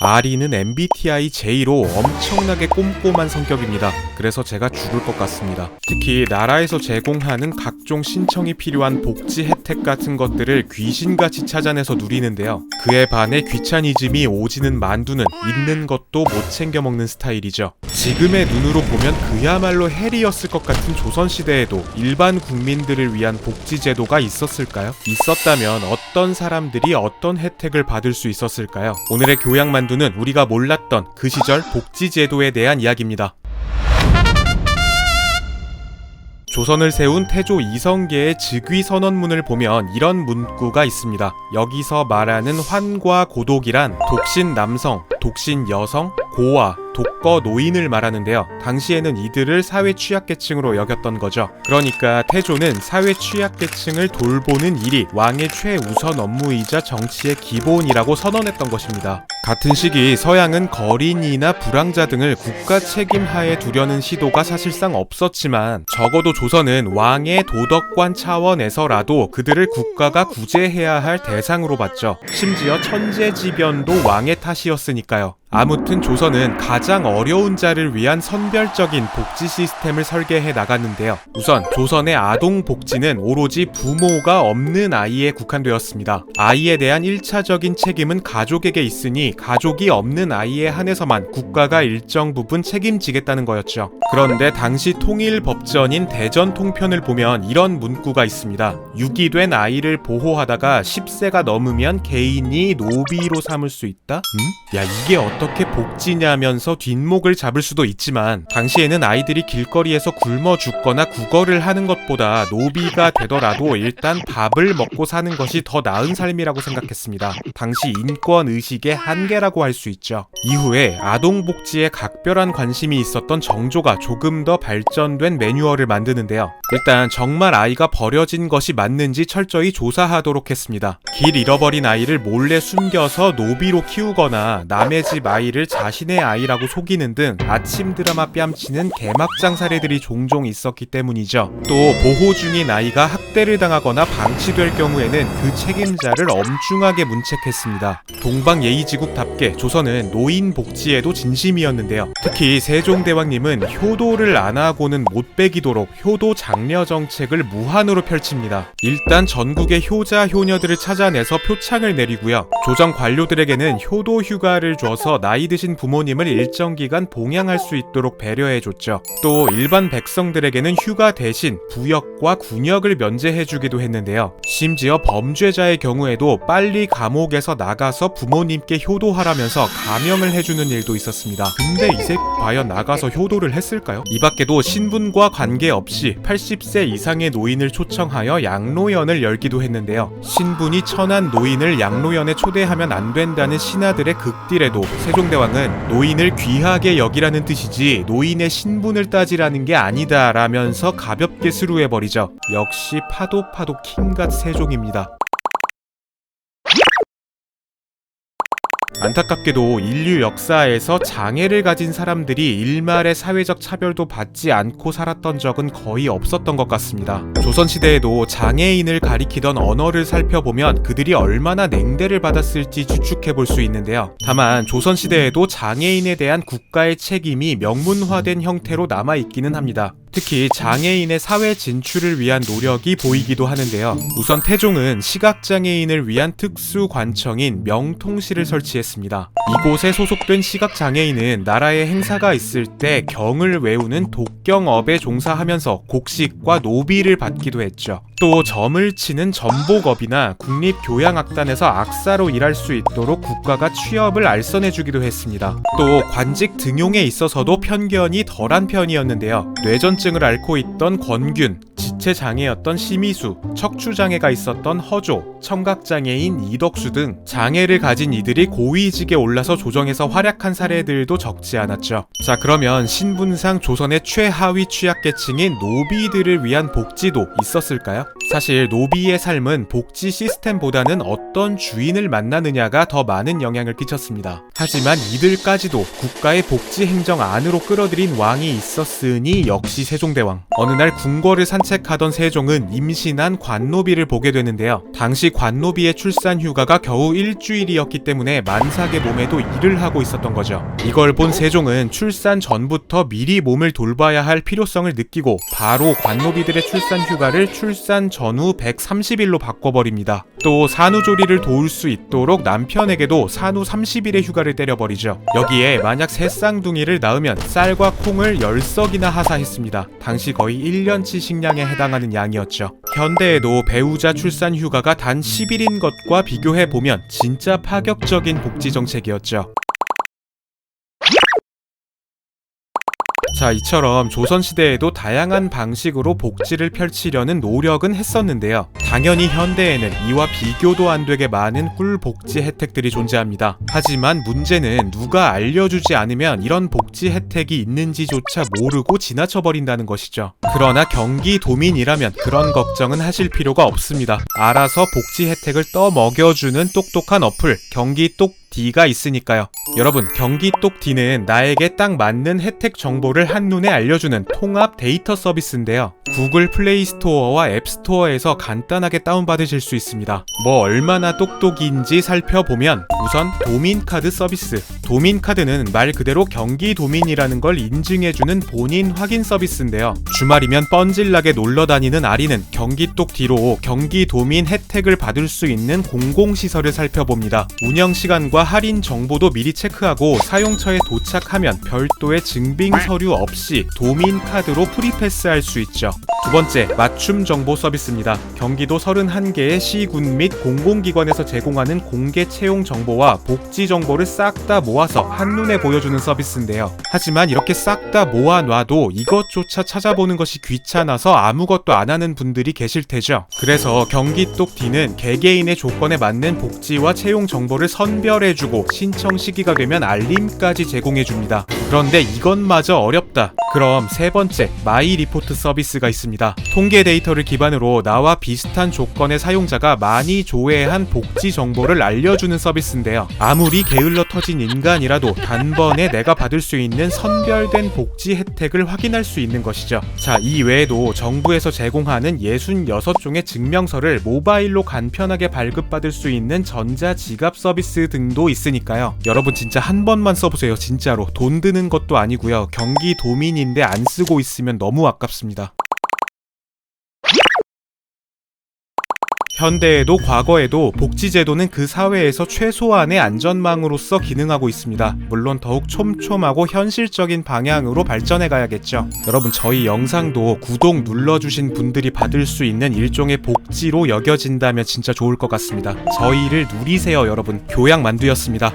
아리는 MBTI J로 엄청나게 꼼꼼한 성격입니다. 그래서 제가 죽을 것 같습니다. 특히 나라에서 제공하는 각종 신청이 필요한 복지 혜택 같은 것들을 귀신같이 찾아내서 누리는데요. 그에 반해 귀차니즘이 오지는 만두는 있는 것도 못 챙겨 먹는 스타일이죠. 지금의 눈으로 보면 그야말로 헬이었을 것 같은 조선시대에도 일반 국민들을 위한 복지제도가 있었을까요? 있었다면 어떤 사람들이 어떤 혜택을 받을 수 있었을까요? 오늘의 교양만두는 우리가 몰랐던 그 시절 복지제도에 대한 이야기입니다. 조선을 세운 태조 이성계의 즉위선언문을 보면 이런 문구가 있습니다. 여기서 말하는 환과 고독이란 독신 남성, 독신 여성, 고아, 독거 노인을 말하는데요. 당시에는 이들을 사회 취약계층으로 여겼던 거죠. 그러니까 태조는 사회 취약계층을 돌보는 일이 왕의 최우선 업무이자 정치의 기본이라고 선언했던 것입니다. 같은 시기 서양은 거린이나 불황자 등을 국가 책임 하에 두려는 시도가 사실상 없었지만 적어도 조선은 왕의 도덕관 차원에서라도 그들을 국가가 구제해야 할 대상으로 봤죠. 심지어 천재지변도 왕의 탓이었으니까요. 아무튼 조선은 가장 어려운 자를 위한 선별적인 복지 시스템을 설계해 나갔는데요. 우선 조선의 아동 복지는 오로지 부모가 없는 아이에 국한되었습니다. 아이에 대한 1차적인 책임은 가족에게 있으니 가족이 없는 아이에 한해서만 국가가 일정 부분 책임지겠다는 거였죠. 그런데 당시 통일법전인 대전통편을 보면 이런 문구가 있습니다. 유기된 아이를 보호하다가 10세가 넘으면 개인이 노비로 삼을 수 있다? 야, 이게 어떻게 복지냐면서 뒷목을 잡을 수도 있지만 당시에는 아이들이 길거리에서 굶어 죽거나 구걸을 하는 것보다 노비가 되더라도 일단 밥을 먹고 사는 것이 더 나은 삶이라고 생각했습니다. 당시 인권의식의 한계라고 할 수 있죠. 이후에 아동복지에 각별한 관심이 있었던 정조가 조금 더 발전된 매뉴얼을 만드는데요. 일단 정말 아이가 버려진 것이 맞는지 철저히 조사하도록 했습니다. 길 잃어버린 아이를 몰래 숨겨서 노비로 키우거나 남의 집 아이를 자신의 아이라고 속이는 등 아침 드라마 뺨치는 개막장 사례들이 종종 있었기 때문이죠. 또 보호 중인 아이가 학대를 당하거나 방치될 경우에는 그 책임자를 엄중하게 문책했습니다. 동방예의지국답게 조선은 노인 복지에도 진심이었는데요. 특히 세종대왕님은 효도를 안 하고는 못 배기도록 효도 장려 정책을 무한으로 펼칩니다. 일단 전국의 효자 효녀들을 찾아내서 표창을 내리고요. 조정 관료들에게는 효도 휴가를 줘서 나이 드신 부모님을 일정 기간 봉양할 수 있도록 배려해줬죠. 또 일반 백성들에게는 휴가 대신 부역과 군역을 면제해주기도 했는데요. 심지어 범죄자의 경우에도 빨리 감옥에서 나가서 부모님께 효도하라면서 감형을 해주는 일도 있었습니다. 근데 이 새끼 과연 나가서 효도를 했을까요? 이 밖에도 신분과 관계없이 80세 이상의 노인을 초청하여 양로연을 열기도 했는데요. 신분이 천한 노인을 양로연에 초대하면 안 된다는 신하들의 극딜에도 세종대왕은 노인을 귀하게 여기라는 뜻이지 노인의 신분을 따지라는 게 아니다 라면서 가볍게 스루해버리죠. 역시 파도 킹갓 세종입니다. 안타깝게도 인류 역사에서 장애를 가진 사람들이 일말의 사회적 차별도 받지 않고 살았던 적은 거의 없었던 것 같습니다. 조선시대에도 장애인을 가리키던 언어를 살펴보면 그들이 얼마나 냉대를 받았을지 추측해볼 수 있는데요. 다만 조선시대에도 장애인에 대한 국가의 책임이 명문화된 형태로 남아있기는 합니다. 특히 장애인의 사회 진출을 위한 노력이 보이기도 하는데요. 우선 태종은 시각장애인을 위한 특수관청인 명통실을 설치했습니다. 이곳에 소속된 시각장애인은 나라에 행사가 있을 때 경을 외우는 독경업에 종사하면서 곡식과 노비를 받기도 했죠. 또 점을 치는 점복업이나 국립교양악단에서 악사로 일할 수 있도록 국가가 취업을 알선해주기도 했습니다. 또 관직 등용에 있어서도 편견이 덜한 편이었는데요. 뇌전증을 앓고 있던 권균, 지체장애였던 심의수, 척추장애가 있었던 허조, 청각장애인 이덕수 등 장애를 가진 이들이 고위직에 올라서 조정에서 활약한 사례들도 적지 않았죠. 자, 그러면 신분상 조선의 최하위 취약계층인 노비들을 위한 복지도 있었을까요? 사실 노비의 삶은 복지 시스템보다는 어떤 주인을 만나느냐가 더 많은 영향을 끼쳤습니다. 하지만 이들까지도 국가의 복지 행정 안으로 끌어들인 왕이 있었으니 역시 세종대왕. 어느 날 궁궐을 산책하는 도착하던 세종은 임신한 관노비를 보게 되는데요. 당시 관노비의 출산 휴가가 겨우 일주일이었기 때문에 만삭의 몸에도 일을 하고 있었던 거죠. 이걸 본 세종은 출산 전부터 미리 몸을 돌봐야 할 필요성을 느끼고 바로 관노비들의 출산 휴가를 출산 전후 130일로 바꿔버립니다. 또 산후조리를 도울 수 있도록 남편에게도 산후 30일의 휴가를 때려버리죠. 여기에 만약 새 쌍둥이를 낳으면 쌀과 콩을 10석이나 하사했습니다. 당시 거의 1년치 식량에 해당하는 양이었죠. 현대에도 배우자 출산 휴가가 단 10일인 것과 비교해보면 진짜 파격적인 복지 정책이었죠. 자, 이처럼 조선시대에도 다양한 방식으로 복지를 펼치려는 노력은 했었는데요. 당연히 현대에는 이와 비교도 안 되게 많은 꿀복지 혜택들이 존재합니다. 하지만 문제는 누가 알려주지 않으면 이런 복지 혜택이 있는지조차 모르고 지나쳐버린다는 것이죠. 그러나 경기도민이라면 그런 걱정은 하실 필요가 없습니다. 알아서 복지 혜택을 떠먹여주는 똑똑한 어플 경기똑D가 있으니까요. 여러분, 경기똑D는 나에게 딱 맞는 혜택 정보를 한눈에 알려주는 통합 데이터 서비스인데요. 구글 플레이 스토어와 앱 스토어에서 간단하게 다운받으실 수 있습니다. 뭐 얼마나 똑똑인지 살펴보면 우선 도민카드 서비스. 도민카드는 말 그대로 경기도민이라는 걸 인증해주는 본인 확인 서비스인데요. 주말이면 뻔질나게 놀러다니는 아리는 경기똑D로 경기도민 혜택을 받을 수 있는 공공시설을 살펴봅니다. 운영시간과 할인 정보도 미리 체크하고 사용처에 도착하면 별도의 증빙 서류 없이 도민카드로 프리패스할 수 있죠. 두 번째, 맞춤 정보 서비스입니다. 경기도 31개의 시군 및 공공기관에서 제공하는 공개 채용 정보와 복지 정보를 싹 다 모아서 한눈에 보여주는 서비스인데요. 하지만 이렇게 싹 다 모아놔도 이것조차 찾아보는 것이 귀찮아서 아무것도 안 하는 분들이 계실 테죠. 그래서 경기똑D는 개개인의 조건에 맞는 복지와 채용 정보를 선별해주고 신청 시기가 되면 알림까지 제공해줍니다. 그런데 이것마저 어렵다. 그럼 세 번째, 마이리포트 서비스가 있습니다. 통계 데이터를 기반으로 나와 비슷한 조건의 사용자가 많이 조회한 복지 정보를 알려주는 서비스인데요. 아무리 게을러 터진 인간이라도 단번에 내가 받을 수 있는 선별된 복지 혜택을 확인할 수 있는 것이죠. 자, 이 외에도 정부에서 제공하는 66종의 증명서를 모바일로 간편하게 발급받을 수 있는 전자지갑 서비스 등도 있으니까요. 여러분 진짜 한 번만 써보세요. 진짜로 돈 드는 것도 아니고요. 경기도민인데 안 쓰고 있으면 너무 아깝습니다. 현대에도 과거에도 복지제도는 그 사회에서 최소한의 안전망으로서 기능하고 있습니다. 물론 더욱 촘촘하고 현실적인 방향으로 발전해 가야겠죠. 여러분, 저희 영상도 구독 눌러주신 분들이 받을 수 있는 일종의 복지로 여겨진다면 진짜 좋을 것 같습니다. 저희를 누리세요, 여러분. 교양만두였습니다.